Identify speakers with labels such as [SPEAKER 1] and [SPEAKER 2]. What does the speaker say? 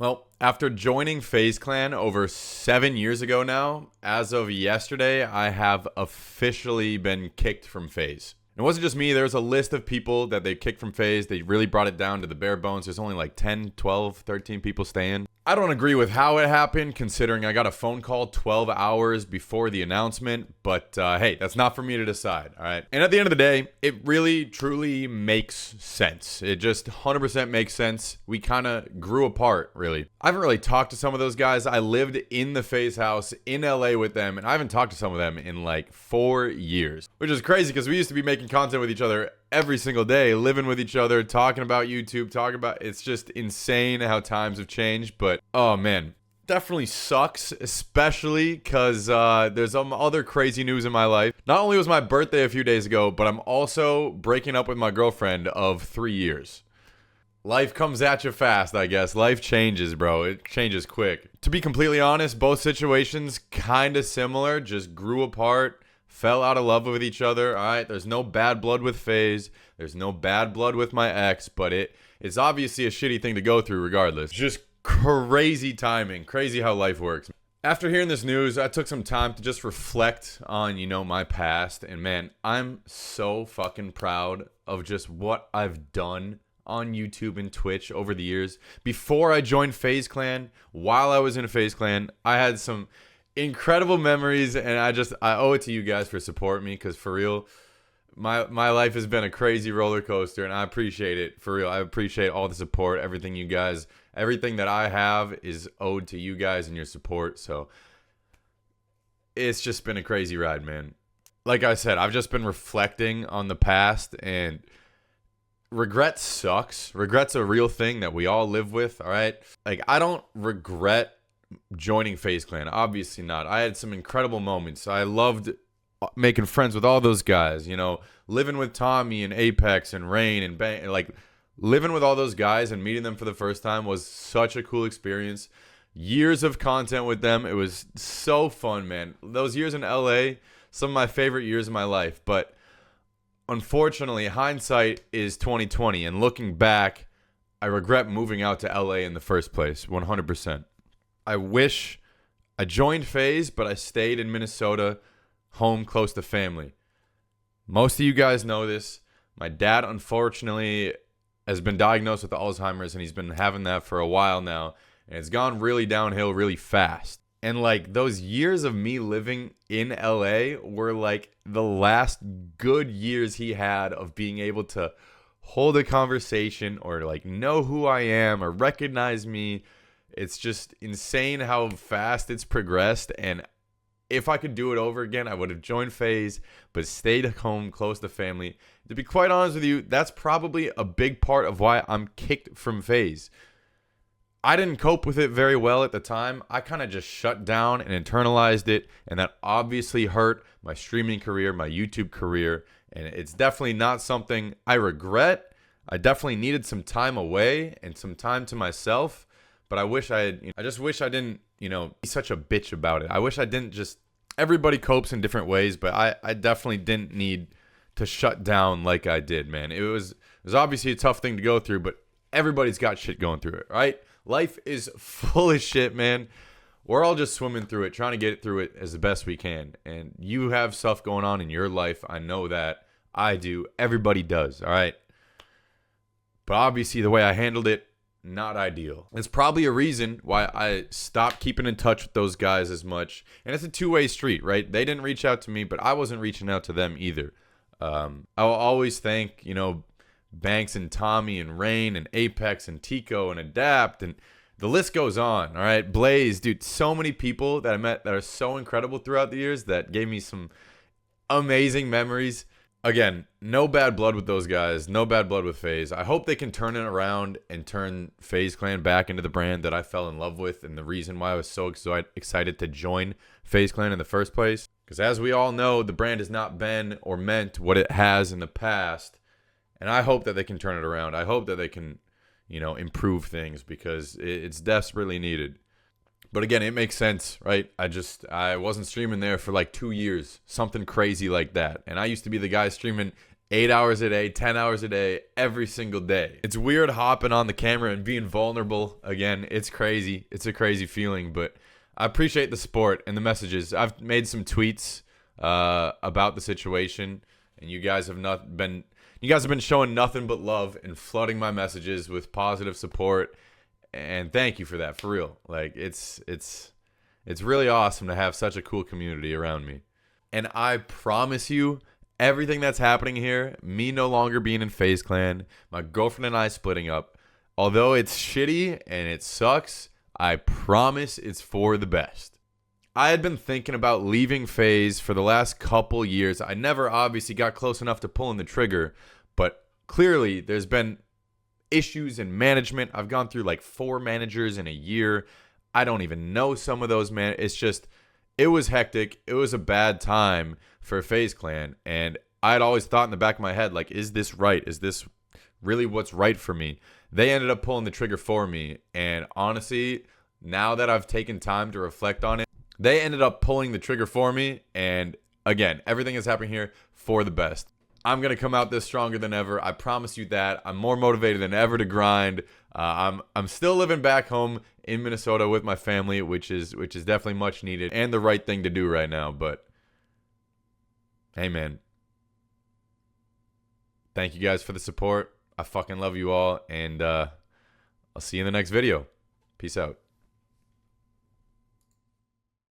[SPEAKER 1] Well, after joining FaZe Clan over 7 years ago now, as of yesterday, I have officially been kicked from FaZe. It wasn't just me. There was a list of people that they kicked from FaZe. They really brought it down to the bare bones. There's only like 10, 12, 13 people staying. I don't agree with how it happened, considering I got a phone call 12 hours before the announcement. But hey, that's not for me to decide, all right? And at the end of the day, it really, truly makes sense. It just 100% makes sense. We kind of grew apart, really. I haven't really talked to some of those guys. I lived in the FaZe house in LA with them, and I haven't talked to some of them in like 4 years, which is crazy because we used to be making content with each other every single day, living with each other, talking about YouTube, it's just insane how times have changed. But oh man, definitely sucks, especially because there's some other crazy news in my life. Not only was my birthday a few days ago, but I'm also breaking up with my girlfriend of 3 years. Life comes at you fast, I guess. Life changes, bro. It changes quick. To be completely honest, both situations kind of similar, just grew apart. Fell out of love with each other. All right, there's no bad blood with FaZe. There's no bad blood with my ex, but it's obviously a shitty thing to go through regardless. Just crazy timing. Crazy how life works. After hearing this news, I took some time to just reflect on, my past. And man, I'm so fucking proud of just what I've done on YouTube and Twitch over the years. Before I joined FaZe Clan, while I was in a FaZe Clan, I had some incredible memories, and I owe it to you guys for supporting me, because for real, my life has been a crazy roller coaster, and I appreciate it. For real, I appreciate all the support, everything that I have is owed to you guys and your support. So it's just been a crazy ride, man. Like I said, I've just been reflecting on the past, and regret sucks. Regret's a real thing that we all live with. All right, like I don't regret joining FaZe Clan, obviously not. I had some incredible moments. I loved making friends with all those guys, living with Tommy and Apex and Rain and Bang, like living with all those guys and meeting them for the first time was such a cool experience. Years of content with them. It was so fun, man. Those years in LA, some of my favorite years of my life. But unfortunately, hindsight is 2020, and looking back, I regret moving out to LA in the first place, 100%. I wish I joined FaZe, but I stayed in Minnesota, home close to family. Most of you guys know this. My dad, unfortunately, has been diagnosed with Alzheimer's, and he's been having that for a while now. And it's gone really downhill really fast. And like those years of me living in LA were like the last good years he had of being able to hold a conversation or like know who I am or recognize me. It's just insane how fast it's progressed, and if I could do it over again, I would have joined FaZe, but stayed home close to family. To be quite honest with you, that's probably a big part of why I'm kicked from FaZe. I didn't cope with it very well at the time. I kind of just shut down and internalized it, and that obviously hurt my streaming career, my YouTube career, and it's definitely not something I regret. I definitely needed some time away and some time to myself. But I just wish I didn't, be such a bitch about it. I wish I didn't just, everybody copes in different ways, but I definitely didn't need to shut down like I did, man. It was obviously a tough thing to go through, but everybody's got shit going through it, right? Life is full of shit, man. We're all just swimming through it, trying to get through it as the best we can. And you have stuff going on in your life. I know that. I do. Everybody does, all right? But obviously the way I handled it, not ideal. It's probably a reason why I stopped keeping in touch with those guys as much. And it's a two-way street, right? They didn't reach out to me, but I wasn't reaching out to them either. I'll always thank, Banks and Tommy and Rain and Apex and Tico and Adapt, and the list goes on, all right? Blaze, dude, so many people that I met that are so incredible throughout the years that gave me some amazing memories. Again, no bad blood with those guys. No bad blood with FaZe. I hope they can turn it around and turn FaZe Clan back into the brand that I fell in love with, and the reason why I was so excited to join FaZe Clan in the first place. Because as we all know, the brand has not been or meant what it has in the past. And I hope that they can turn it around. I hope that they can, improve things, because it's desperately needed. But again, it makes sense, right? I wasn't streaming there for like 2 years, something crazy like that. And I used to be the guy streaming 8 hours a day, 10 hours a day, every single day. It's weird hopping on the camera and being vulnerable again. It's crazy. It's a crazy feeling, but I appreciate the support and the messages. I've made some tweets about the situation, and you guys have been showing nothing but love and flooding my messages with positive support, and thank you for that, for real. Like, it's really awesome to have such a cool community around me. And I promise you, everything that's happening here, me no longer being in Faze Clan, my girlfriend and I splitting up, although it's shitty and it sucks, I promise it's for the best. I had been thinking about leaving Faze for the last couple years. I never obviously got close enough to pulling the trigger, but clearly there's been issues in management. I've gone through like 4 managers in a year. I don't even know some of those, man. It's just, it was hectic. It was a bad time for Faze Clan, and I'd always thought in the back of my head, like, is this right? Is this really what's right for me? They ended up pulling the trigger for me, and honestly, now that I've taken time to reflect on it, they ended up pulling the trigger for me, and again, everything is happening here for the best. I'm going to come out this stronger than ever. I promise you that. I'm more motivated than ever to grind. I'm still living back home in Minnesota with my family, which is definitely much needed and the right thing to do right now. But hey, man, thank you guys for the support. I fucking love you all, and I'll see you in the next video. Peace out.